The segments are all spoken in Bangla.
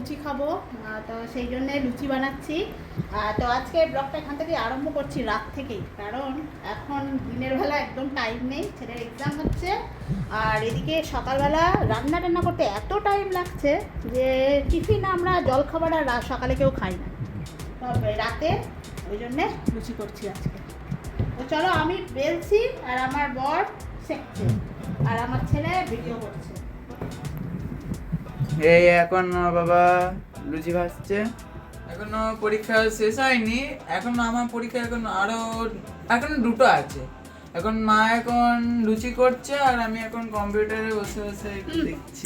লুচি খাবো, তো সেই জন্যে লুচি বানাচ্ছি। তো আজকে ব্লগটা এখান থেকে আরম্ভ করছি রাত থেকেই, কারণ এখন দিনের বেলা একদম টাইম নেই, ছেলের এক্সাম হচ্ছে। আর এদিকে সকালবেলা রান্না টান্না করতে এত টাইম লাগছে যে টিফিন আমরা জলখাবার আর সকালে কেউ খাই না, তবে রাতে ওই জন্যে লুচি করছি আজকে। তো চলো, আমি বেলছি আর আমার বর সেঁকছে আর আমার ছেলে ভিডিও করছে। এই এখন বাবা লুচি ভাজছে। এখনো পরীক্ষা শেষ হয়নি, এখন আমার পরীক্ষা এখন দুটো আছে। এখন মা এখন লুচি করছে আর আমি এখন কম্পিউটারে বসে বসে একটু দেখছি।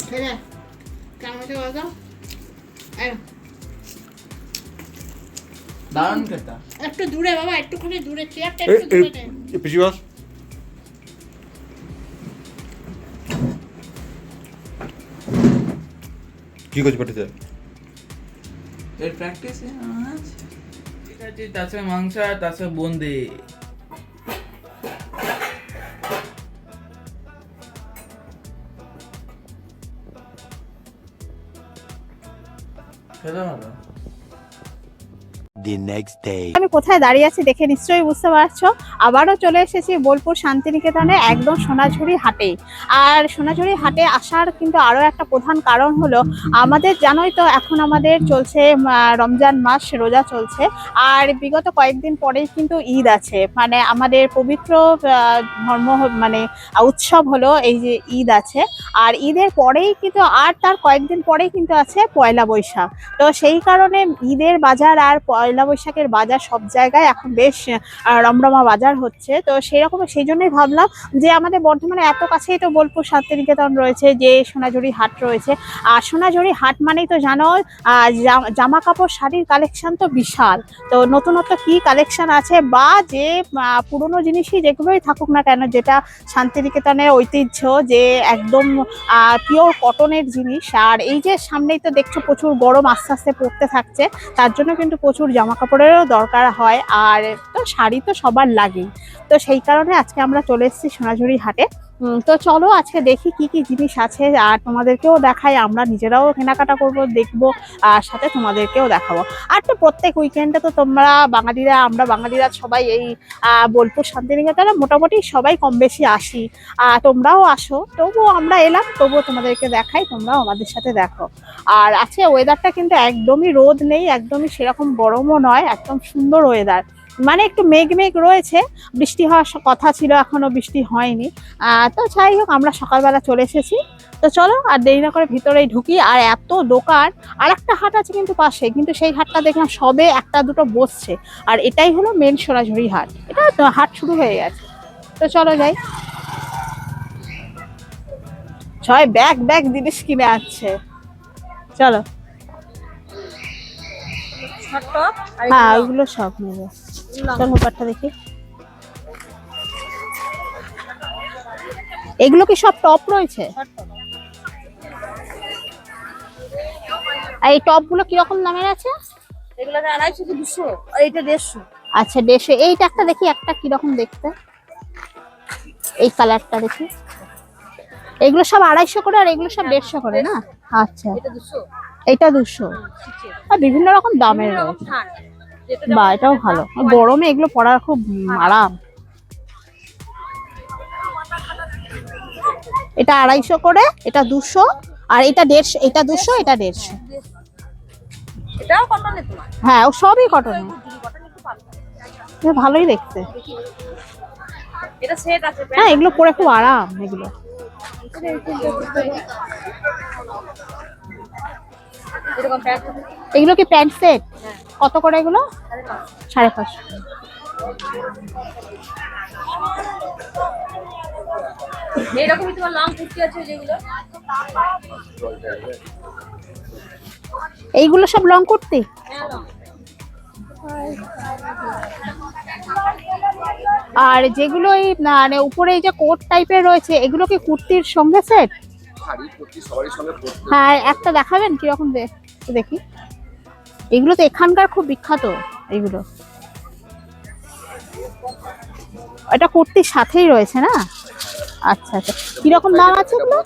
দারুণ খেতা। একটু দূরে বাবা, একটুখানি দূরে, চেয়ারটা একটু দূরে নে। কি করছি পাঠিয়েছে এর প্র্যাকটিস ঠিক আছে। তার সঙ্গে মাংস আর তার সঙ্গে বোঁদে। খেতে ভালো। আমি কোথায় দাঁড়িয়ে আছি দেখে নিশ্চয়ই বুঝতে পারছো। আবারও চলে এসেছি বোলপুর শান্তিনিকেতনে, একদম সোনাঝুরি হাটে। আর সোনাঝুরি হাটে আসার কিন্তু আরও একটা প্রধান কারণ হলো, আমাদের জানোই তো এখন আমাদের চলছে রমজান মাস, রোজা চলছে। আর বিগত কয়েকদিন পরেই কিন্তু ঈদ আছে, মানে আমাদের পবিত্র ধর্ম মানে উৎসব হলো এই যে ঈদ আছে। আর ঈদের পরেই কিন্তু আর তার কয়েকদিন পরেই কিন্তু আছে পয়লা বৈশাখ। তো সেই কারণে ঈদের বাজার আর পয়লা বৈশাখের বাজার সব জায়গায় এখন বেশ রমরমা বাজার হচ্ছে। তো সেই জন্যই ভাবলাম যে আমাদের বর্ধমানে এত কাছেই তো বোলপুর শান্তিনিকেতন রয়েছে, যে সোনাঝুরি হাট রয়েছে। আর সোনাঝুরি হাট মানেই তো জানো জামা কাপড় শাড়ির কালেকশন তো বিশাল। তো নতুনত্ব কি কালেকশন আছে, বা যে পুরনো জিনিসই যেগুলোই থাকুক না কেন, যেটা শান্তিনিকেতনের ঐতিহ্য, যে একদম পিওর কটনের জিনিস। আর এই যে সামনেই তো দেখছো প্রচুর গরম আস্তে আস্তে পড়তে থাকছে, তার জন্য কিন্তু প্রচুর জামা কাপড়েরও দরকার হয়। আর তো শাড়ি তো সবার লাগেই। তো সেই কারণে আজকে আমরা চলে এসেছি সোনাঝুরি হাটে। তো চলো আজকে দেখি কি কি জিনিস আছে, আর তোমাদেরকেও দেখাই, আমরা নিজেরাও কেনাকাটা করব, দেখবো, আর সাথে তোমাদেরকেও দেখাবো। আর তো প্রত্যেক উইকেন্ডে তো আমরা বাঙালিরা সবাই এই বোলপুর শান্তিনিকেতনে মোটামুটি সবাই কম বেশি আসি। তোমরাও আসো, তবুও আমরা এলাম, তবুও তোমাদেরকে দেখাই, তোমরাও আমাদের সাথে দেখো। আর আজকে ওয়েদারটা কিন্তু একদমই রোদ নেই, একদমই সেরকম গরমও নয়, একদম সুন্দর ওয়েদার। মানে একটু মেঘ মেঘ রয়েছে, বৃষ্টি হওয়ার কথা ছিল, এখনো বৃষ্টি হয়নি। তো যাই হোক, আমরা সকালবেলা চলে এসেছি। তো চলো আর দেরি না করে ভিতরেই ঢুকি। আর এত দোকান, আর একটা হাট আছে কিন্তু পাশে, কিন্তু সেই হাটটা দেখলাম সবে একটা দুটো বসছে। আর এটাই হলো মেন সোনাঝুরি হাট, এটা তো হাট শুরু হয়ে গেছে। তো চলো যাই। ছয় ব্যাগ ব্যাগ জিনিস কিনে আসছে, চলো। হ্যাঁ ওইগুলো সব নেবো, চল ব্যাপারটা দেখি। এগুলো কি সব টপ রয়েছে? আর এই টপ গুলো কিরকম দামের আছে? এগুলো 250 কি 200, আর এটা 150। আচ্ছা 150। এইটা একটা দেখি, একটা কিরকম দেখতে, এই কালারটা দেখি। এগুলো সব 250 করে, আর এগুলো সব 150 করে না? আচ্ছা, এটা 200, এটা 200। আর বিভিন্ন রকম দামের রয়েছে। বা এটাও ভালো, গরমে এগুলো পরার খুব আরাম। এটা 250 করে, এটা 200, আর এটা 150, এটা 200, এটা 150। এটাও কটনের তোমার? হ্যাঁ, ও সবই কটনের। কটন একটু পাতলা, ভালোই দেখতে। এটা সেট আছে। হ্যাঁ, এগুলো পরে খুব আরাম এগুলো। এরকম প্যান্ট, এগুলো কি প্যান্ট সেট? কত করে এগুলো? 550। এরকমই তোমার লং কুর্তি আছে যেগুলো। এইগুলো সব লং কুর্তি। আর যেগুলো এই মানে উপরে এই যে কোট টাইপের রয়েছে, এগুলো কি কুর্তির সঙ্গে সেট? হ্যাঁ, একটা দেখাবেন কিরকম দেখি। এগুলো তো এখানকার খুব বিখ্যাত এগুলো। এটা কুর্তির সাথেই রয়েছে না? আচ্ছা আচ্ছা, কিরকম দাম আছে এগুলো?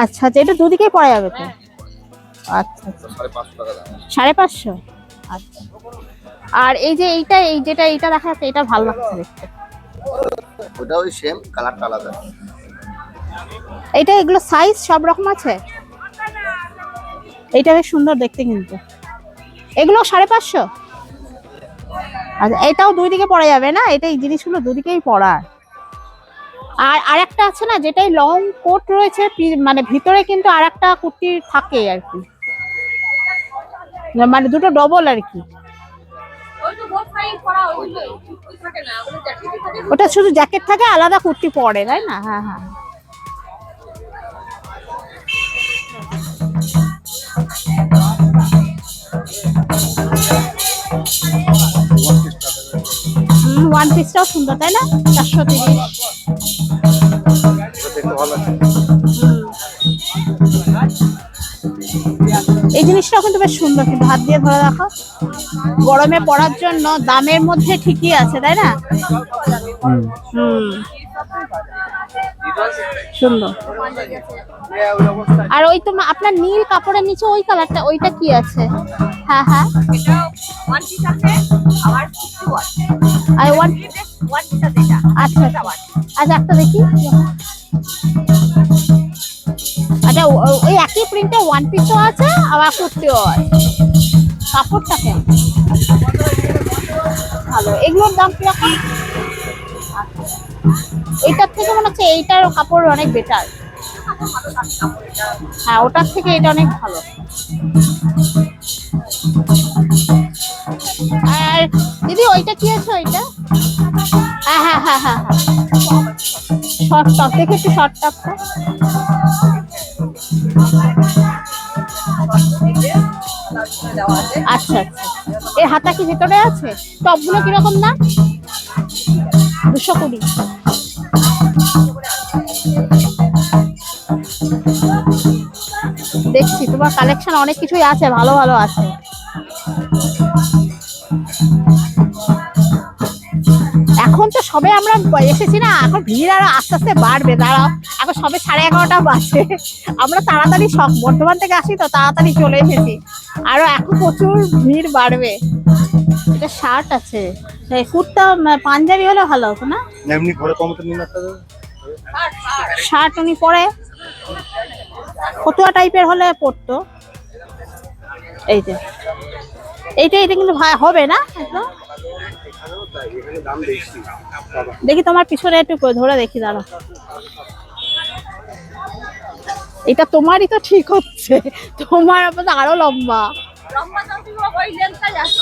আচ্ছা আচ্ছা, এটা দুদিকেই পরা যাবে তো? আচ্ছা আচ্ছা 550 আচ্ছা। আর এই যে এইটা এই যেটা এইটা দেখা যাচ্ছে এটা ভালো লাগছে দেখতে। ওটা ওই সেম, কালারটা আলাদা। এইটা এগুলো সাইজ সব রকম আছে। এইটা বেশ সুন্দর দেখতে কিন্তু। এগুলো 550। আচ্ছা এটাও দুই দিকে পরা যাবে না? এটা এই জিনিসগুলো দুদিকেই পরার। আর আরেকটা আছে না যেটাই লং কোট রয়েছে মানে ভিতরে কিন্তু আরেকটা কুর্তি থাকে আর কি, মানে দুটো ডবল আর কি। ওই তো বোথ সাইড করা ওইগুলো কুর্তি থাকে না, ওগুলো জ্যাকেট থাকে। ওটা শুধু জ্যাকেট থাকে, আলাদা কুর্তি পরে, তাই না? হ্যাঁ হ্যাঁ। ওয়ান পিসটাও সুন্দর তাই না? 430। দেখতে ভালো লাগছে। এই জিনিসটাও কিন্তু বেশ সুন্দর, কিন্তু হাত দিয়ে ধরে রাখো, গরমে পরার জন্য দামের মধ্যে ঠিকই আছে তাই না? হুম সুন্দর। আর ওই তো আপনার নীল কাপড়ের নিচে ওই কালারটা, ওইটা কি আছে? হ্যাঁ হ্যাঁ। এটা ওয়ান পিস আছে, আবার কুর্তি আছে। আর ওয়ান পিস আছে এটা। আচ্ছা আচ্ছা একটা দেখি। আচ্ছা ওই একই প্রিন্টে ওয়ান পিসও আছে আবার কুর্তিও আছে। কাপড়টা কেমন? ভালো। এগুলোর দাম কিরকম? এইটার থেকে মনে হচ্ছে এইটার কাপড় অনেক বেটার। হ্যাঁ ওটার থেকে এটা অনেক ভালো। আর দিদি ওইটা কি আছে? ওইটা হ্যাঁ হ্যাঁ হ্যাঁ হ্যাঁ হ্যাঁ শর্ট টপ দেখে একটু, শর্ট টপটা আচ্ছা আচ্ছা। এর হাতা কি ভেতরে আছে? টপগুলো কিরকম না? 220। দেখছি তোমার কালেকশন অনেক কিছুই আছে, ভালো ভালো আছে। এখন তো সবে আমরা এসেছি না, এখন ভিড় আরো আস্তে আস্তে বাড়বে। দাঁড়াও, এখন সবে 11:30 বাজে। আমরা তাড়াতাড়ি বর্ধমান থেকে আসি তো তাড়াতাড়ি চলে এসেছি, আরো এখন প্রচুর ভিড় বাড়বে। এটা শার্ট আছে, কুর্তা পাঞ্জাবি হলে ভালো হতো না? এমনি ঘরে কমতে নিন একটা শার্ট উনি পরে ফতুয়া টাইপের হলে পরতো। এই যে এইটা কিন্তু হবে না একদম। দেখি তোমার পিছনে একটু ধরে দেখি, দাঁড়া। এটা তোমারই তো ঠিক হচ্ছে, তোমার আরো লম্বা। লম্বা দাম তো ওই লেন্থটাই আছে।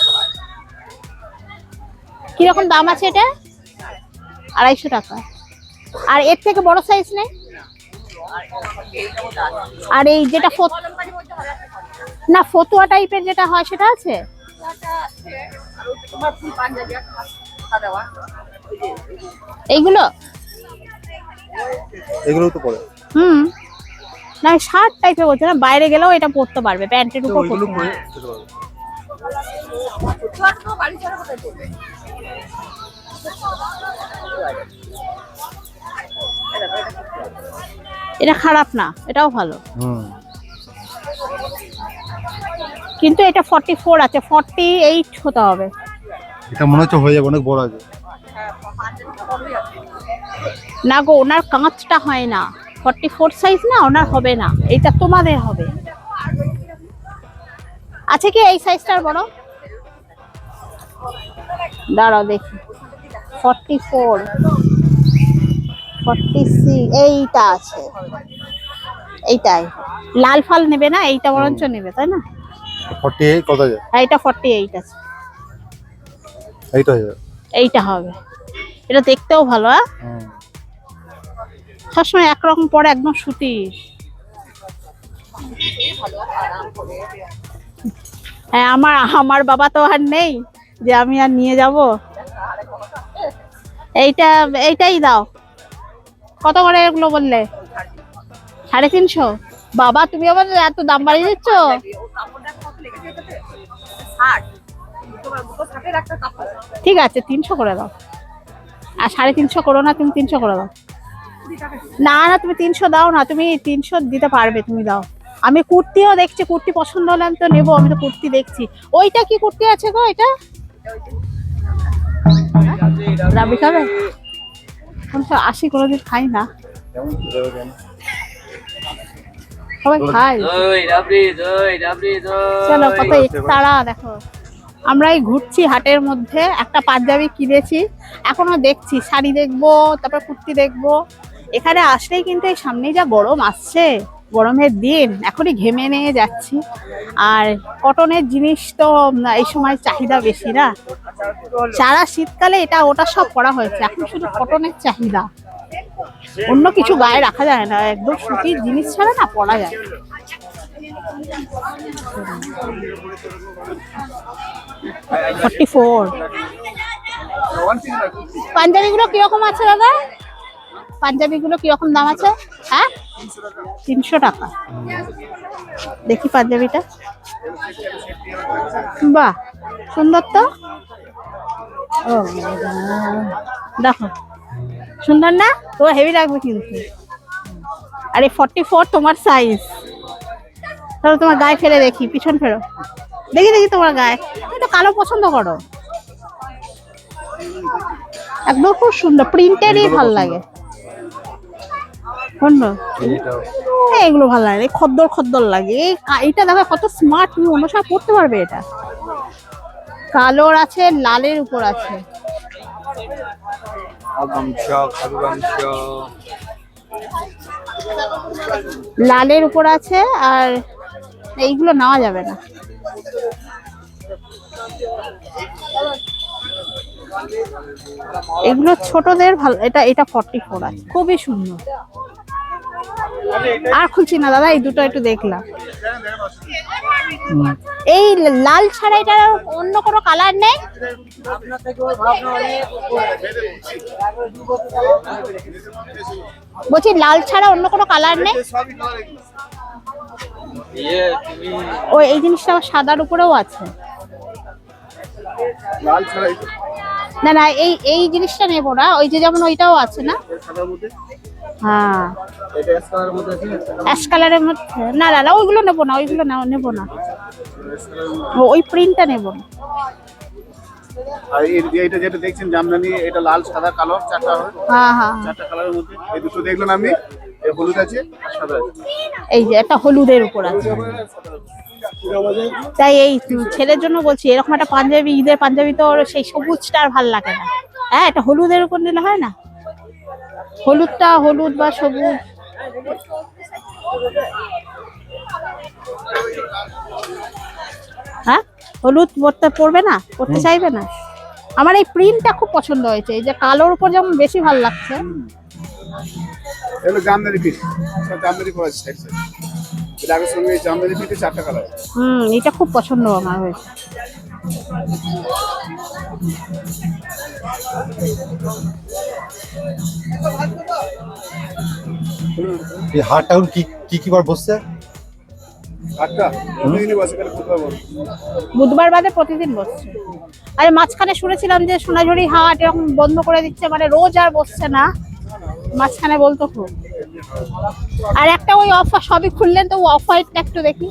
কিরকম দাম আছে এটা? 250 টাকা। আর এর থেকে বড় সাইজ নেই? আর এই যেটা না ফতুয়া টাইপের যেটা হয় সেটা আছে? এইগুলো এগুলো তো পরে না শার্ট টাইপের বলছে না, বাইরে গেলেও এটা পরতে পারবে, প্যান্টের উপর পরতে পারবে। এটা খারাপ না, এটাও ভালো। কিন্তু এটা 44 আছে, 48 হতে হবে। এটা মনে হচ্ছে হয়ে যাবে, অনেক বড় আছে। না গো, ওনার কাঁচটা হয় না, 44 সাইজ না, ওনার হবে না, এটা তোমাদের হবে। আছে কি এই সাইজটার বড়? দাঁড়াও দেখি। 44 46 এইটা আছে, এইটাই লাল ফাল নেবে না, এইটা বরঞ্চ নেবে তাই না? 48 কত আছে? হ্যাঁ এটা 48 আছে, এইটা হয়ে যাবে। এইটা হবে। এটা দেখতেও ভালো। হ্যাঁ সবসময় একরকম পরে একদম সুতির। হ্যাঁ আমার বাবা তো আর নেই যে আমি আর নিয়ে যাব। এইটাই দাও। কত করে এগুলো বললে? 350। বাবা তুমি আবার এত দাম বাড়িয়ে দিচ্ছ। ঠিক আছে 300 করে দাও। আর 350 করো না, তুমি 300 করে দাও। না না তুমি 300 দাও না, তুমি 300 দিতে পারবে, তুমি দাও। আমি কুর্তিও দেখছি, কুর্তি পছন্দ হলে আমি তো নেবো, আমি তো কুর্তি দেখছি। ওইটা কি কুর্তি আছে গো এটা? রাবড়ি খাবে? আসি কোনোদিন খাই না, সবাই খাই। চলো কত তারা দেখো। আমরা এই ঘুরছি হাটের মধ্যে, একটা পাঞ্জাবি কিনেছি, এখনো দেখছি শাড়ি দেখবো, তারপর কুর্তি দেখবো। এখানে আসলেই কিন্তু এই সামনেই যা গরম আসছে, গরমের দিন, এখনই ঘেমে নিয়ে যাচ্ছি। আর কটনের জিনিস তো এই সময় চাহিদা বেশি না, সারা শীতকালে এটা ওটা সব করা হয়েছে, এখন শুধু কটনের চাহিদা, অন্য কিছু গায়ে রাখা যায় না, একদম সুতির জিনিস ছাড়া না পরা যায়। পাঞ্জাবি গুলো কিরকম আছে দাদা? পাঞ্জাবি গুলো কিরকম দাম আছে? হ্যাঁ 300 টাকা। দেখি পাঞ্জাবিটা, বাহ সুন্দর তো। ও দেখো সুন্দর না? তো হেভি লাগবে কিন্তু। আরে 44 তোমার সাইজ, তাহলে তোমার গায়ে ফেলে দেখি, পিছন ফেরো, দেখি দেখি তোমার গায়ে। তুমি তো কালো পছন্দ করো, একদম খুব সুন্দর, প্রিন্টেরই ভালো লাগে। হ্যাঁ এগুলো ভালো লাগে, খদ্দর খদ্দর লাগে। এইটা দেখো কত স্মার্ট, তুমি অন্য সময় পড়তে পারবে। এটা কালোর আছে, লালের উপর আছে। লালের উপর আছে, আর এইগুলো নেওয়া যাবে না। এগুলো ছোটদের ভালো। এটা 44 আছে, খুবই সুন্দর। আর খুলছি না দাদা, এই দুটো একটু দেখলাম। এই লাল ছাড়া এটা অন্য কোনো কালার নেই? বলছি লাল ছাড়া অন্য কোনো কালার নেই? ও এই জিনিসটা সাদার উপরেও আছে। না না এই জিনিসটা নেবো না, ওই যে যেমন ওইটাও আছে না? হ্যাঁ অ্যাশ কালারের মধ্যে। না না না ওইগুলো নেবো না, ওইগুলো নেবো না, ওই প্রিন্টটা নেবো না। আর এইটা যেটা দেখছেন জামদানি, এটা লাল সাদা কালো চারটা হবে। হ্যাঁ হ্যাঁ চারটা কালারের মধ্যে এই দুটো দেখলেন আপনি, এই হলুদ আছে আর সাদা আছে। এই যে একটা হলুদের উপর আছে। তাই এই ছেলের জন্য বলছি, এরকম একটা পাঞ্জাবি, ঈদের পাঞ্জাবি তো সেই সবুজটা আর ভালো লাগে না। হ্যাঁ এটা হলুদের উপর নিলে হয় না? হলুদটা, হলুদ বা সবুজ। হ্যাঁ হলুদ পড়বে না, পড়তে চাইবে না। আমার এই প্রিন্টটা খুব পছন্দ হয়েছে, এই যে কালোর উপর যেমন বেশি ভালো লাগছে। এগুলো জামদানি পিস, সব জামদানি করা আছে সাইড সাইড। এটা আগের সঙ্গে জামদানি পিসে চারটা কালার। এটা খুব পছন্দ আমার হয়েছে। এই হাটটা এখন কি বার বসছে? হাটটা প্রতিদিনই বসে, খালি বুধবার বসে। বুধবার বাদে প্রতিদিন বসছে। আরে মাঝখানে শুনেছিলাম যে সোনাঝুরি হাট এরকম বন্ধ করে দিচ্ছে, মানে রোজ আর বসছে না, মাঝখানে বলতো খুব। আর একটা ওই অফার, সবই খুললেন তো অফ হোয়াইটটা একটু দেখি।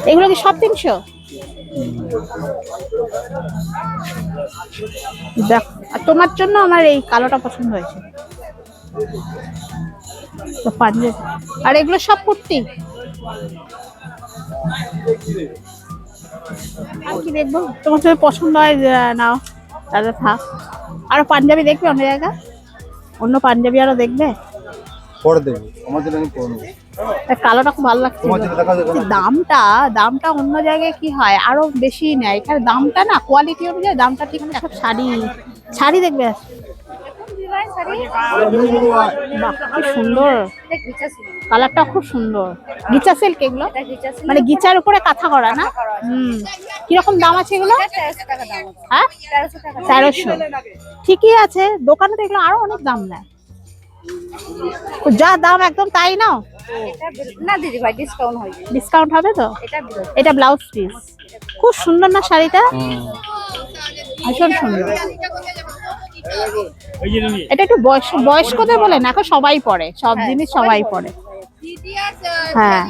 এগুলো কি সব 300? দেখ, আর তোমার জন্য আমার এই কালোটা পছন্দ হয়েছে তো পাঞ্জাবি। আর এগুলো সব কুর্তি। আর কি দেখবো? তোমার যদি পছন্দ হয় নাও, দাদা থাক। আরো পাঞ্জাবি দেখবে অন্য জায়গায়? অন্য পাঞ্জাবি আরো দেখবে? পরে দেখবো, আমার জন্য আমি পরে নেবো। কালোটা খুব ভালো লাগছে। তোমার যেটা দেখা যাবে না। দামটা অন্য জায়গায় কি হয় আরো বেশি নেয়, এখানে দামটা না কোয়ালিটি অনুযায়ী দামটা ঠিক আছে। শাড়ি দেখবে? বাহ কি সুন্দর, কালারটা খুব সুন্দর। গিচা সিল্ক এগুলো, মানে গিচার উপরে কাঁথা করা না? কিরকম দাম আছে এগুলো? হ্যাঁ 1300। ঠিকই আছে, দোকানে দেখলে আরো অনেক দাম নেয়। যা দাম একদম তাই নাও না দিদি ভাই, ডিসকাউন্ট হবে। ডিসকাউন্ট হবে তো? এটা ব্লাউজ পিস, খুব সুন্দর না শাড়িটা? ভীষণ সুন্দর। এটা একটু বয়স্কদের বলে না, এখন সবাই পরে, সব জিনিস সবাই পরে। হ্যাঁ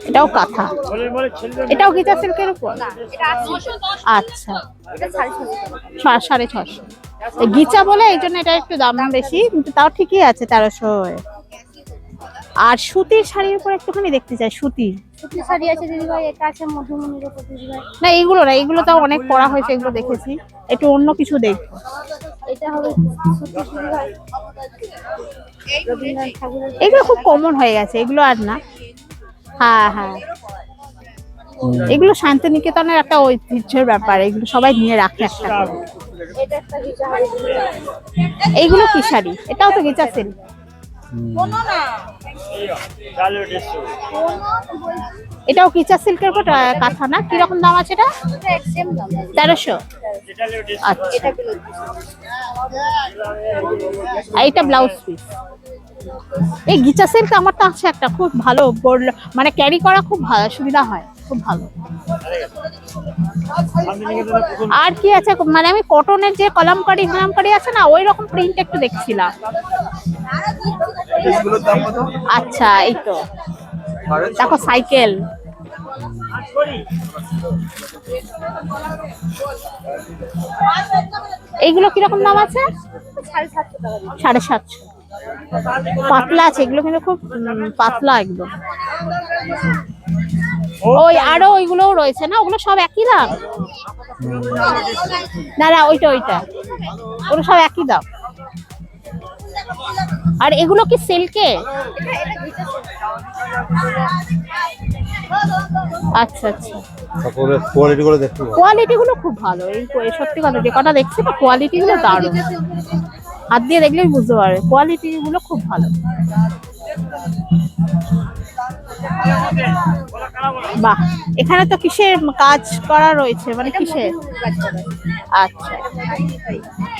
এটাও কাঁথা, এটাও গীতা সিল্কের উপর। আচ্ছা 650। গিচা বলে এই জন্য এটা একটু দাম বেশি, কিন্তু তাও ঠিকই আছে 1300। আর সুতির শাড়ির উপর একটুখানি দেখতে চাই, সুতির শাড়ি আছে দিদি ভাই, এটা আছে মধুমণির উপর দিদি ভাই। না এইগুলো না, এগুলো তাও অনেক পরা হয়েছে, এগুলো দেখেছি, একটু অন্য কিছু দেখবো। এটা হবে সুতি দিদি ভাই। রবীন্দ্রনাথ ঠাকুরের এগুলো খুব কমন হয়ে গেছে, এগুলো আর না। হ্যাঁ হ্যাঁ এগুলো শান্তিনিকেতনের একটা ঐতিহ্যের ব্যাপার, এগুলো সবাই নিয়ে রাখে একটা করে। এটা একটা গিচা শাড়ি দিদি ভাই। এইগুলো কি শাড়ি? এটাও তো গিচা সিল্ক। এটাও কিচা সিল্কের উপর কাঁথা না? কিরকম দাম আছে এটা? এটা সেম দাম 1300। আচ্ছা এটা কিলো। আর এটা ব্লাউজ পিস। এই গিচা সিল্ক আমার তো আছে একটা, খুব ভালো, মানে ক্যারি করা খুব ভালো, সুবিধা হয়, খুব ভালো। আর কি আছে, মানে আমি কটনের যে কলামকারি আছে না, ওই রকম প্রিন্ট একটু দেখছিলাম। আচ্ছা এই তো দেখো সাইকেল। এইগুলো কিরকম দাম আছে? 750 টাকা। 750। পাতলা আছে এগুলো, কিন্তু খুব পাতলা একদম। ওই আরো ওইগুলোও রয়েছে না, ওগুলো সব একই দাম? না না ওইটা ওগুলো সব একই দাম। আর এগুলো কি সিল্কে? আচ্ছা আচ্ছা তারপরে কোয়ালিটি গুলো দেখতে পাবো। কোয়ালিটি গুলো খুব ভালো, এই সত্যি কথা, যে কটা দেখছি না কোয়ালিটি গুলো দারুণ, হাত দিয়ে দেখলেই বুঝতে পারবে কোয়ালিটি গুলো খুব ভালো। বাহ, এখানে তো কিসের কাজ করা রয়েছে, মানে কিসের? আচ্ছা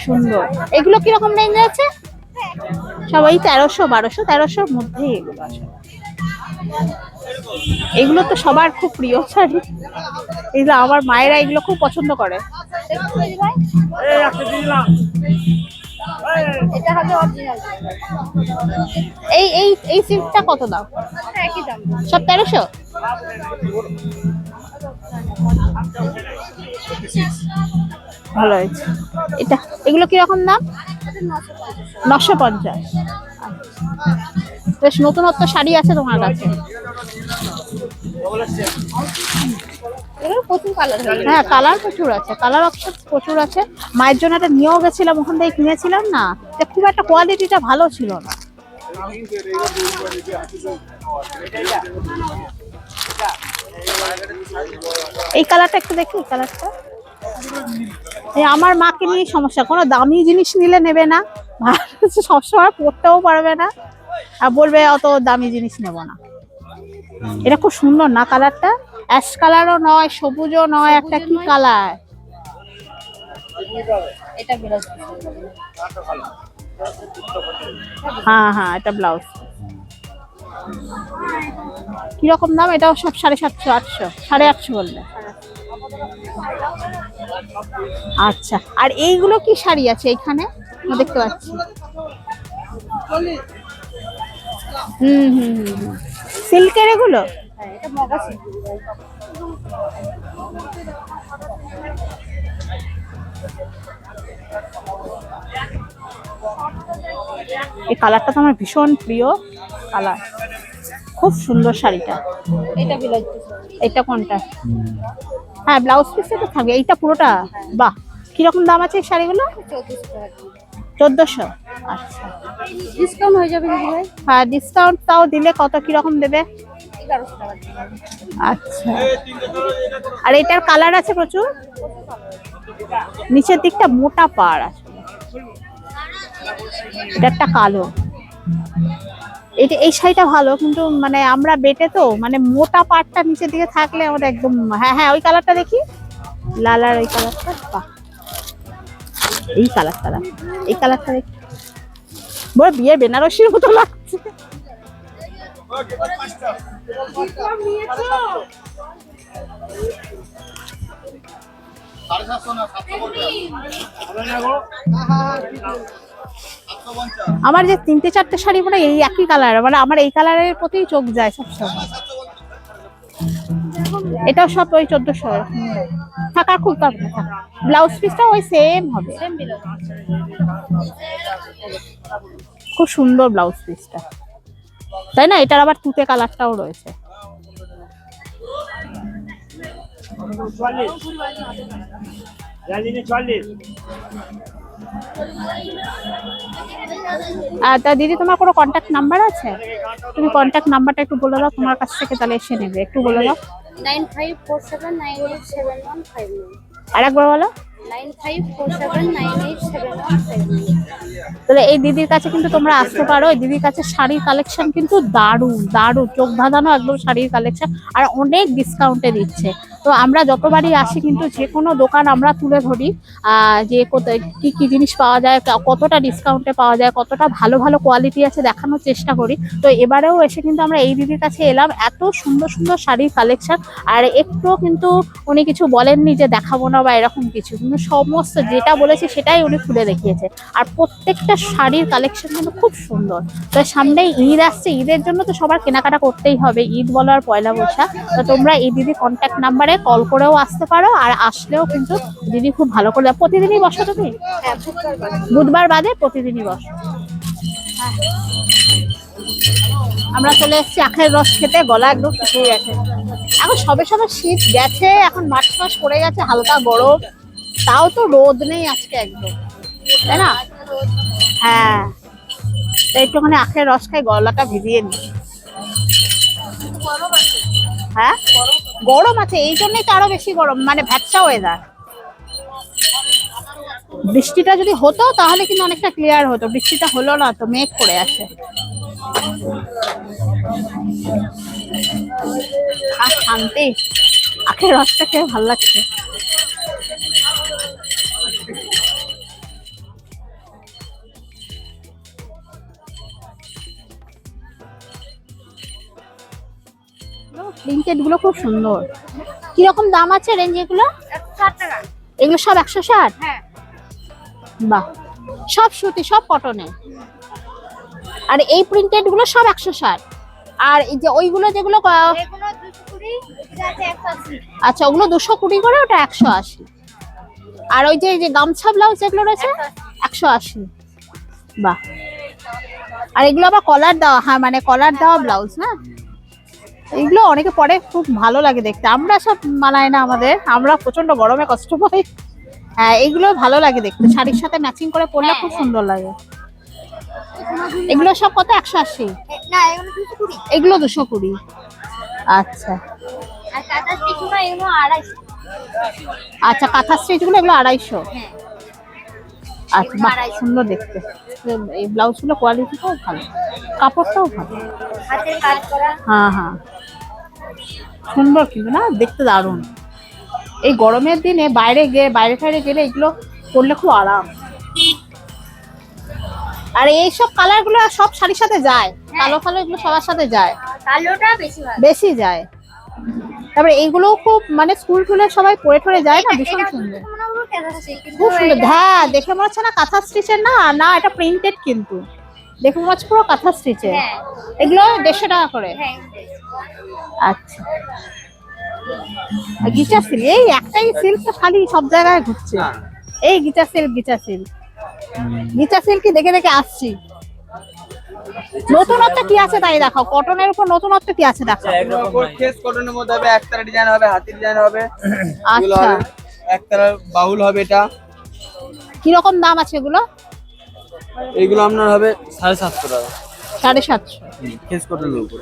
সুন্দর। এগুলো কিরকম রেঞ্জ আছে? সবাই 1300 1200 1300 মধ্যেই এগুলো আছে। এগুলো তো সবার খুব প্রিয় শাড়ি, এগুলো আমার মায়েরা এগুলো খুব পছন্দ করে। এটা হবে অরিজিনাল। এই সিল্কটা কত দাম? একই দাম সব 1300? ভালো হয়েছে। এগুলো কিরকম দাম? 950। বেশ নতুনত্ব শাড়ি আছে তোমার কাছে। এগুলো প্রচুর কালার হবে। হ্যাঁ কালার প্রচুর আছে, কালার অপশন প্রচুর আছে। মায়ের জন্য একটা নিয়েও গেছিলাম, ওখান থেকে কিনেছিলাম না, খুব একটা কোয়ালিটিটা ভালো ছিল না। এই কালারটা একটু দেখি, এই কালারটা। আমার মাকে নিয়ে সমস্যা, কোনো দামি জিনিস নিলে নেবে না, সবসময় পরতেও পারবে না, আর বলবে অত দামি জিনিস নেব না। এটা খুব সুন্দর না কালারটা? অ্যাশ কালারও নয়, সবুজও নয়, একটা কি কালার? এটা ব্লাউজ। হ্যাঁ হ্যাঁ এটা ব্লাউজ। কিরকম দাম? এটাও সব 750 800 850 বললে। আচ্ছা আর এইগুলো কি শাড়ি আছে এইখানে দেখতে পাচ্ছি? সিল্কের এগুলো? হ্যাঁ এটা মগা সিল্ক। এই কালারটা তো আমার ভীষণ প্রিয় কালার, খুব সুন্দর শাড়িটা। এটা ব্লাউজ। এটা কোনটা? হ্যাঁ ব্লাউজ পিসে তো থাকবে, এইটা পুরোটা। বাহ, কিরকম দাম আছে এই শাড়িগুলো? 1400 টাকা। 1400। আচ্ছা ডিসকাউন্ট হয়ে যাবে দিদি ভাই। হ্যাঁ ডিসকাউন্ট তাও দিলে কত কিরকম দেবে? 1100 টাকা। আচ্ছা আর এটার কালার আছে প্রচুর, নিচের দিকটা মোটা পাড় আছে, এটা একটা কালো। এই শাড়িটা ভালো, কিন্তু মানে আমরা বেটে তো, মানে মোটা পাড়টা নিচের দিকে থাকলে আমাদের একদম। হ্যাঁ হ্যাঁ ওই কালারটা দেখি, লাল আর ওই কালারটা। বাহ, এই কালারটা এই কালারটা দেখি, বড় বিয়ের বেনারসির মতো লাগছে। আমার যে 3-4টে শাড়ি মানে এই একই কালার, মানে আমার এই কালারের প্রতি চোখ যায় সবসময়। এটাও সব ওই 1400 থাকা, খুব কম থাকা। ব্লাউজ পিসটা ওই সেম হবে, খুব সুন্দর ব্লাউজ পিসটা, তাই না? এটার আবার তুতে কালারটাও রয়েছে। তা দিদি, তোমার কোনো কন্ট্যাক্ট নাম্বার আছে? তুমি কন্ট্যাক্ট নাম্বারটা একটু বলে দাও, তোমার কাছ থেকে তাহলে এসে নেবে, একটু বলে দাও। 9547987159। আরেকবার বলো। 9547987159। তাহলে এই দিদির কাছে কিন্তু তোমরা আসতে পারো। এই দিদির কাছে শাড়ির কালেকশন কিন্তু দারুণ দারুণ, চোখ ধাঁধানো একদম শাড়ির কালেকশন, আর অনেক ডিসকাউন্টে দিচ্ছে। তো আমরা যতবারই আসি কিন্তু যে কোনো দোকান আমরা তুলে ধরি, যে কোথায় কি কি জিনিস পাওয়া যায়, কতটা ডিসকাউন্টে পাওয়া যায়, কতটা ভালো ভালো কোয়ালিটি আছে দেখানোর চেষ্টা করি। তো এবারেও এসে কিন্তু আমরা এই দিদির কাছে এলাম, এত সুন্দর সুন্দর শাড়ির কালেকশন, আর একটুও কিন্তু উনি কিছু বলেননি যে দেখাবো না বা এরকম কিছু, কিন্তু সমস্ত যেটা বলেছে সেটাই উনি খুলে দেখিয়েছে। আর প্রত্যেকটা শাড়ির কালেকশন কিন্তু খুব সুন্দর। তো সামনে ঈদ আসছে, ঈদের জন্য তো সবার কেনাকাটা করতেই হবে, ঈদ বলো আর পয়লা বৈশাখ। তো তোমরা এই দিদির কন্ট্যাক্ট নাম্বারে কল করেও আসতে পারো, আর আসলেও কিন্তু দিদি খুব ভালো করে। প্রতিদিনই বসো তুমি? বুধবার বাদে প্রতিদিনই বসো। আমরা চলে এসেছি আখের রস খেতে, গলা একদম শুকিয়ে গেছে। এখন সবে সবে শীত গেছে, এখন মার্চ মাস পড়ে গেছে, হালকা গরম, তাও তো রোদ নেই আজকে একদম, তাই না? হ্যাঁ, তো একটুখানি আখের রস খাই, গলাটা ভিজিয়ে নি। হ্যাঁ, গরম আছে, এই জন্যই তো আরো বেশি গরম, মানে ভ্যাপসা ওয়েদার। বৃষ্টিটা যদি হতো তাহলে কিন্তু অনেকটা ক্লিয়ার হতো, বৃষ্টিটা হলো না তো, মেঘ করে আছে। আর শান্তি, আখের রসটা খেয়ে ভালো লাগছে। প্রিন্টেড গুলো খুব সুন্দর। কিরকম দাম আছে রেঞ্জ এগুলো? 160 টাকা। এগুলো সব 160? হ্যাঁ, বাহ, সব সুতি, সব কটনে। আর এই প্রিন্টেড গুলো সব 160। আর এই যে ওইগুলো যেগুলো এগুলো 220, এটা আছে 180। আচ্ছা, ওগুলো 220 করে, ওটা 180। আর ওই যে গামছা ব্লাউজ যেগুলো রয়েছে 180। বাহ, আর এগুলো আবার কলার দেওয়া, হ্যাঁ মানে কলার দেওয়া ব্লাউজ না? এগুলো অনেকে পরে, খুব ভালো লাগে দেখতে। আমরা সব মানায় না আমাদের, আমরা প্রচন্ড গরমে কষ্ট পাই। হ্যাঁ, এগুলো ভালো লাগে দেখতে, শাড়ির সাথে ম্যাচিং করে পরলে খুব সুন্দর লাগে। এগুলো সব কত? 180? না, এগুলো 220। এগুলো 220। আচ্ছা আর কাঁথা স্টিচগুলো এগুলো 250। আচ্ছা, কাঁথা স্টিচ গুলো এগুলো 250। হ্যাঁ, আচ্ছা, বাহ, সুন্দর দেখতে। এই ব্লাউজ গুলো কোয়ালিটিটাও ভালো, কাপড়টাও ভালো, হাতের কাজ করা। হ্যাঁ হ্যাঁ, সুন্দর কিন্তু না, দেখতে দারুণ। এই গরমের দিনে বাইরে টাইরে গেলে এগুলো পরলে খুব আরাম। আর এইসব কালার গুলো সব শাড়ির সাথে যায়, কালো কালো এগুলো সবার সাথে যায়, কালোটা বেশি ভালো। বেশি যায়। তারপরে এইগুলো খুব মানে স্কুল টুলে সবাই পরে ঠরে যায় না, ভীষণ সুন্দর, খুব সুন্দর। হ্যাঁ, দেখে মনে হচ্ছে না কাঁথা স্টিচের, না না এটা প্রিন্টেড, কিন্তু দেখে মনে হচ্ছে পুরো কাঁথা স্টিচের। হ্যাঁ, এগুলো 150 টাকা করে। হ্যাঁ। আচ্ছা, গিচা সিল্ক, এই একটাই সিল্ক তো খালি সব জায়গায় ঘুরছে। এই গিচা সিল্ক কি দেখে দেখে আসছি। নতুনত্ব কি আছে তাই দেখাও, কটনের উপর নতুনত্ব কি আছে দেখাও। কেস কটনের মধ্যে হবে, একতারা ডিজাইন হবে, হাতি ডিজাইন হবে, আচ্ছা, একতারা বাহুল হবে। এটা কিরকম দাম আছে এগুলো? এইগুলো আপনার হবে 750 টাকা। 750? কেস কটনের উপর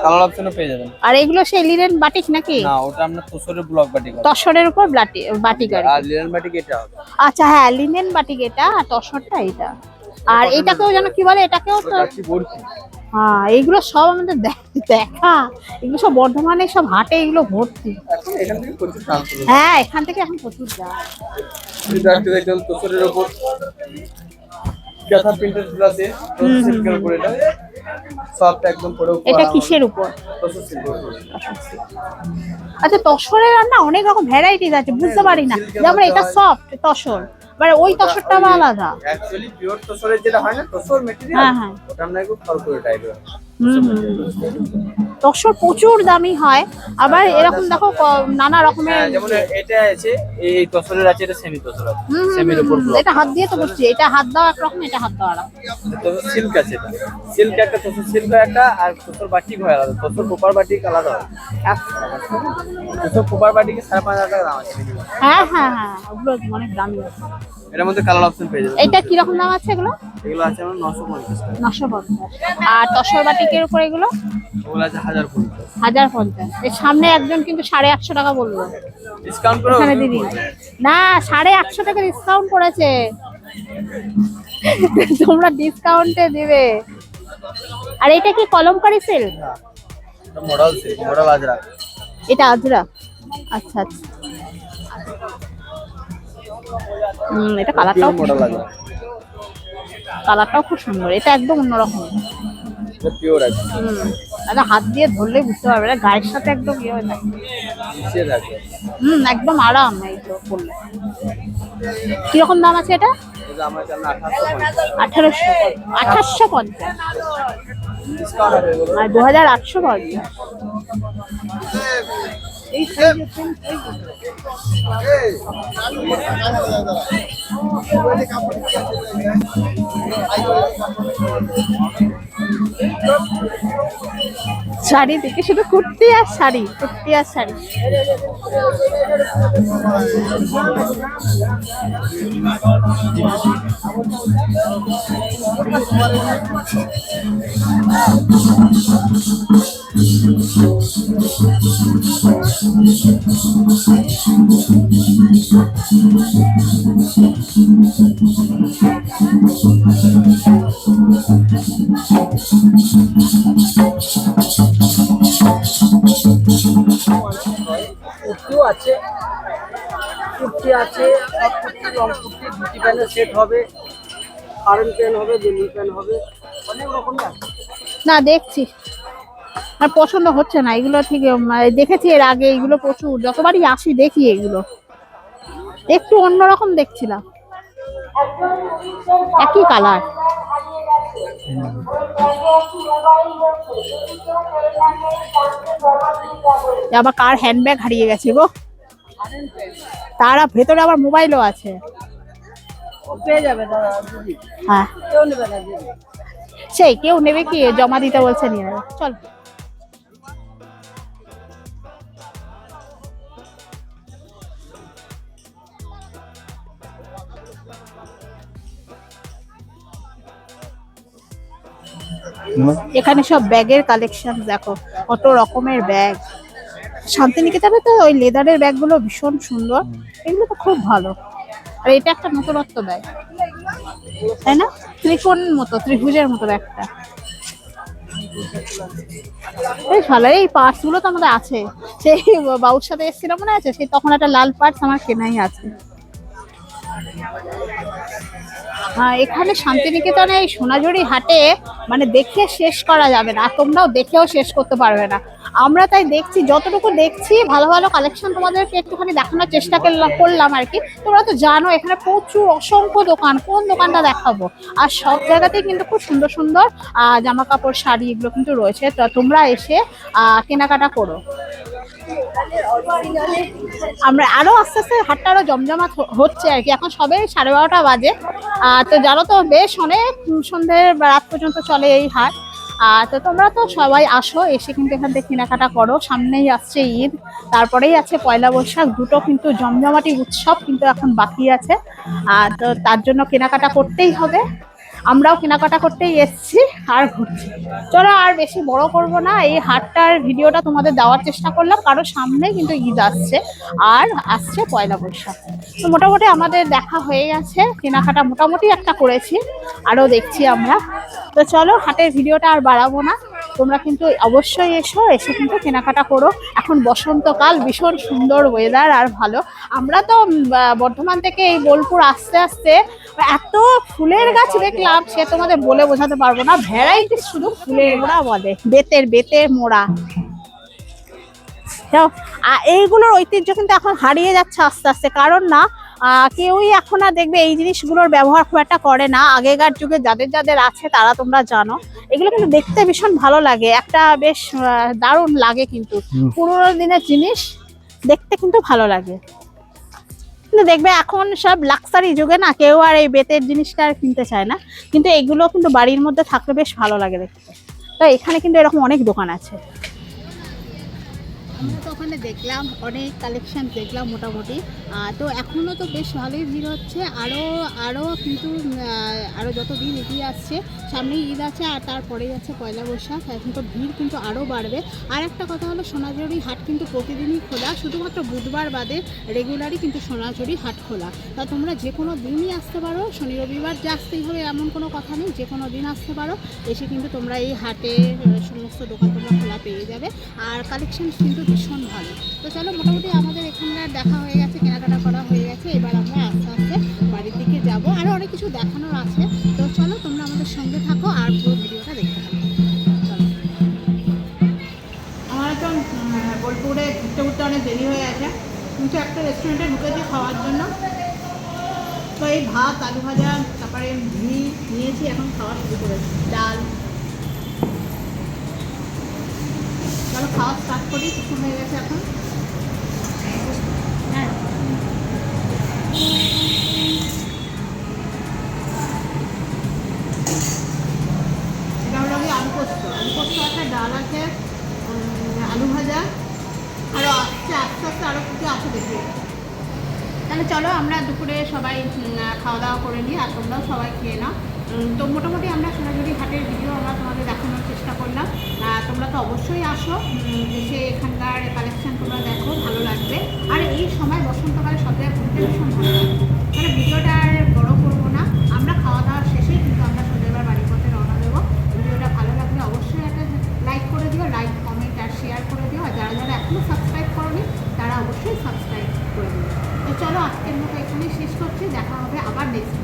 কালার অপশনও পেয়ে যাবেন। আর এগুলো সেই লিনেন বাটিক নাকি? না, ওটা আপনার তোসরের ব্লক বাটিক হবে। তসরের উপর বাটিক আর আর লিনেন বাটিক এটা হবে। আচ্ছা, হ্যাঁ লিনেন বাটিক এটা, আর তসরটা এটা। আর এটাকেও যেন কি বলে, এটাকেও তো, কি বলছি, হ্যাঁ এইগুলো সব আমাদের দেখা, এগুলো সব বর্ধমানে সব হাটে এগুলো ভর্তি। এখন এখান থেকে প্রচুর ট্রান্সফার। হ্যাঁ, এখান থেকে এখন প্রচুর যায়। এটা একটা দেখুন তোসরের উপর গাথা প্রিন্টেড প্লাসে সিল্কের উপর, এটা সফট একদম পরে। এটা কিসের উপর? তোসর সিল্কের উপর। আচ্ছা, তসরের রান্না অনেক রকম ভ্যারাইটিস আছে, বুঝতে পারি না। যেমন এটা সফট তসর, মানে ওই তসরটা আবার আলাদা। অ্যাকচুয়ালি পিওর তসরের যেটা হয় না, তসর মেটেরিয়াল, হ্যাঁ হ্যাঁ, ওটা আমরা একটু খড়কুড়ে টাইপের। তসর প্রচুর দামি হয়, আবার এরকম দেখো নানা রকমের। যেমন এটা আছে, এই তসরের আছে, এটা সেমি তসর আছে, সেমির উপর এটা হাত দিয়ে তো করছি, এটা হাত দেওয়া একরকম, এটা হাত দেওয়া আলাদা। তসর সিল্ক আছে, এটা সিল্ক একটা, তসর সিল্ক একটা, আর তসর বাটিক হয় আলাদা, তসর কোপার বাটিক আলাদা হয়। তসর কোপার বাটিকে 5,500 টাকা দাম আছে। হ্যাঁ হ্যাঁ হ্যাঁ, ওগুলো অনেক দামি আছে। এর মধ্যে কালার অপশন পেয়ে যাবেন। এটা কিরকম দাম আছে এগুলো? এগুলো আছে আমার 950 টাকা। 950। আর তসর বাটিকের উপর এগুলো ওগুলো আছে 1050। 1050। এর সামনে একজন কিন্তু 850 টাকা বললো। ডিসকাউন্ট করে এখানে দিদি না, 850 টাকা ডিসকাউন্ট করেছে। তোমরা ডিসকাউন্টে দিবে। আর এটা কি কলমকারী সিল্ক? এটা মডেল সিল্ক, মডেল আজরা। এটা আজরা, আচ্ছা আচ্ছা। এটা কালারটাও মডেল আজরা, কালারটাও খুব সুন্দর। এটা একদম অন্যরকম। এটা পিওর আছে। দাদা হাত দিয়ে ধরলে বুঝতে পারবে না, গায়ের সাথে একদম ইয়ে হয়ে থাকে। নিচে থাকে। একদম আরাম এই তো পরলে। কিরকম দাম আছে এটা? এটা আমার জন্য 1850। 1850। ডিসকাউন্ট হবে এগুলো। আর 2850। এই চারিদিকে শুধু কুর্তি আর শাড়ি, কুর্তি আর শাড়ি। কুর্তিও আছে, কুর্তি আছে, সব কুর্তি, লং কুর্তি, ধুতি প্যান্টের সেট হবে, কারেন্ট প্যান্ট হবে, বেলি প্যান্ট হবে, অনেক রকমই আছে। না দেখছি, আর পছন্দ হচ্ছে না এগুলো। ঠিক দেখেছি এর আগে, এগুলো প্রচুর, যতবারই আসি দেখি এগুলো। একটু অন্যরকম দেখছিলাম, একই কালার। আবার কার হ্যান্ডব্যাগ হারিয়ে গেছে গো, তারা ভেতরে আবার মোবাইলও আছে। পেয়ে যাবে দাদা, হ্যাঁ, কেউ নেবে না। সেই কেউ নেবে কি, জমা দিতে বলছে, নিয়ে নেবে। চল। এখানে সব ব্যাগের কালেকশন দেখো, কত রকমের ব্যাগ। শান্তিনিকেতনে তো ওই লেদারের ব্যাগগুলো ভীষণ সুন্দর, এগুলো তো খুব ভালো। আর এটা একটা নতুনত্ব ব্যাগ, তাই না? ত্রিকোণ মতো, ত্রিভুজের মতো ব্যাগটা বেশ ভালো। এই পার্স গুলো তো আমাদের আছে, সেই বাবুর সাথে এসেছিলাম মনে আছে, সেই তখন একটা লাল পার্স আমার কেনাই আছে। হ্যাঁ, এখানে শান্তিনিকেতনে এই সোনাঝুরি হাটে মানে দেখে শেষ করা যাবে না, তোমরাও দেখেও শেষ করতে পারবে না। আমরা তাই দেখছি, যতটুকু দেখছি ভালো ভালো কালেকশন তোমাদেরকে একটুখানি দেখানোর চেষ্টা করলাম আর কি। তোমরা তো জানো এখানে প্রচুর অসংখ্য দোকান, কোন দোকানটা দেখাবো। আর সব জায়গাতেই কিন্তু খুব সুন্দর সুন্দর জামা কাপড়, শাড়ি এগুলো কিন্তু রয়েছে। তো তোমরা এসে কেনাকাটা করো। আমরা আরো আস্তে আস্তে হাটটা আরো জমজমাট হচ্ছে আর কি। এখন সবে 12:30 বাজে। তো জানো তো বেশ অনেক সন্ধ্যে রাত পর্যন্ত চলে এই হাট। তো তোমরা তো সবাই আসো, এসে কিন্তু এখান থেকে কেনাকাটা করো। সামনেই আসছে ঈদ, তারপরেই আছে পয়লা বৈশাখ, দুটো কিন্তু জমজমাটি উৎসব কিন্তু এখন বাকি আছে। তো তার জন্য কেনাকাটা করতেই হবে। আমরাও কেনাকাটা করতেই এসছি আর ঘুরছি। চলো আর বেশি বড় করব না, এই হাটটার ভিডিওটা তোমাদের দেওয়ার চেষ্টা করলাম, কারণ সামনে কিন্তু ঈদ আসছে আর আসছে পয়লা বৈশাখ। তো মোটামুটি আমাদের দেখা হয়ে গেছে, কেনাকাটা মোটামুটি একটা করেছি, আরও দেখছি আমরা। তো চলো হাটের ভিডিওটা আর বাড়াবো না, তোমরা কিন্তু অবশ্যই এসে কিন্তু কেনাকাটা করো। এখন বসন্তকাল, ভীষণ সুন্দর ওয়েদার আর ভালো। আমরা তো বর্ধমান থেকে এই বোলপুর আসতে আসতে এত ফুলের গাছ দেখলাম, সে তোমাদের বলে বোঝাতে পারবো না। ভ্যারাইটি শুধু ফুলের মোড়া বলে, বেতের মোড়া। তো এইগুলোর ঐতিহ্য কিন্তু এখন হারিয়ে যাচ্ছে আস্তে আস্তে, কারণ না কেউই এখন আর দেখবে এই জিনিসগুলোর ব্যবহার খুব একটা করে না। আগেকার যুগে যাদের যাদের আছে তারা তোমরা জানো, এগুলো কিন্তু দেখতে ভীষণ ভালো লাগে, একটা বেশ দারুণ লাগে কিন্তু পুরোনো দিনের জিনিস দেখতে কিন্তু ভালো লাগে। কিন্তু দেখবে এখন সব লাক্সারি যুগে না কেউ আর এই বেতের জিনিসটা আর কিনতে চায় না, কিন্তু এগুলো কিন্তু বাড়ির মধ্যে থাকলে বেশ ভালো লাগে দেখতে। তো এখানে কিন্তু এরকম অনেক দোকান আছে। আমরা তো ওখানে দেখলাম অনেক কালেকশন দেখলাম মোটামুটি, তো এখনও তো বেশ ভালোই ভিড় হচ্ছে, আরও কিন্তু আরও যত দিন এগিয়ে আসছে, সামনেই ঈদ আছে আর তারপরেই আছে পয়লা বৈশাখ, এখন তো ভিড় কিন্তু আরও বাড়বে। আর একটা কথা হলো সোনাঝুরি হাট কিন্তু প্রতিদিনই খোলা, শুধুমাত্র বুধবার বাদে রেগুলারই কিন্তু সোনাঝুরি হাট খোলা। তা তোমরা যে কোনো দিনই আসতে পারো, শনি রবিবার যে আসতেই হবে এমন কোনো কথা নেই, যে কোনো দিন আসতে পারো, এসে কিন্তু তোমরা এই হাটে সমস্ত দোকান তোমরা খোলা পেয়ে যাবে। আর কালেকশন কিন্তু ভীষণ ভালো। তো চলো মোটামুটি আমাদের এখানকার দেখা হয়ে গেছে, কেনাকাটা করা হয়ে গেছে, এবার আমরা আস্তে আস্তে বাড়ির দিকে যাব, আরও অনেক কিছু দেখানোর আছে। তো চলো তোমরা আমাদের সঙ্গে থাকো আর পুরো ভিডিওটা দেখতে থাকো। চলো, আমার তো বোলপুরে ঘুরতে ঘুরতে অনেক দেরি হয়ে গেছে, কিন্তু একটা রেস্টুরেন্টে ঢুকেছি খাওয়ার জন্য। তো এই ভাত, আলু ভাজা, তারপরে ঘি নিয়েছি, এখন খাওয়া শুরু করেছি, ডাল। চলো খাওয়া স্টার্ট করি, কিছু হয়ে গেছে এখন। হ্যাঁ, এটা হলো কি আলু পোস্ত আছে, ডাল আছে, আলু ভাজা, আরও আসছে আস্তে আস্তে আরও কিছু আছে দেখি। তাহলে চলো আমরা দুপুরে সবাই খাওয়া দাওয়া করে নিই, আর তোমরাও সবাই খেয়ে নাও। তো মোটামুটি আমরা সোনাঝুরি হাটের ভিডিও আমরা তোমাদের দেখানোর চেষ্টা করলাম। তোমরা তো অবশ্যই আসো, এসে এখানকার কালেকশন তোমরা দেখো, ভালো লাগবে। আর এই সময় বসন্তকালে সব জায়গায় ঘুরতে ভীষণ ভালো লাগবে। মানে ভিডিওটা আর বড়ো করবো না, আমরা খাওয়া দাওয়ার শেষেই কিন্তু আমরা সোজা এবার বাড়ির পথে রওনা দেবো। ভিডিওটা ভালো লাগলে অবশ্যই একটা লাইক করে দিও, লাইক কমেন্ট আর শেয়ার করে দিও, আর যারা যারা এখনও সাবস্ক্রাইব করোনি তারা অবশ্যই সাবস্ক্রাইব করে দিও। তো চলো আজকের মতো এখানেই শেষ করছি, দেখা হবে আবার নেক্সট।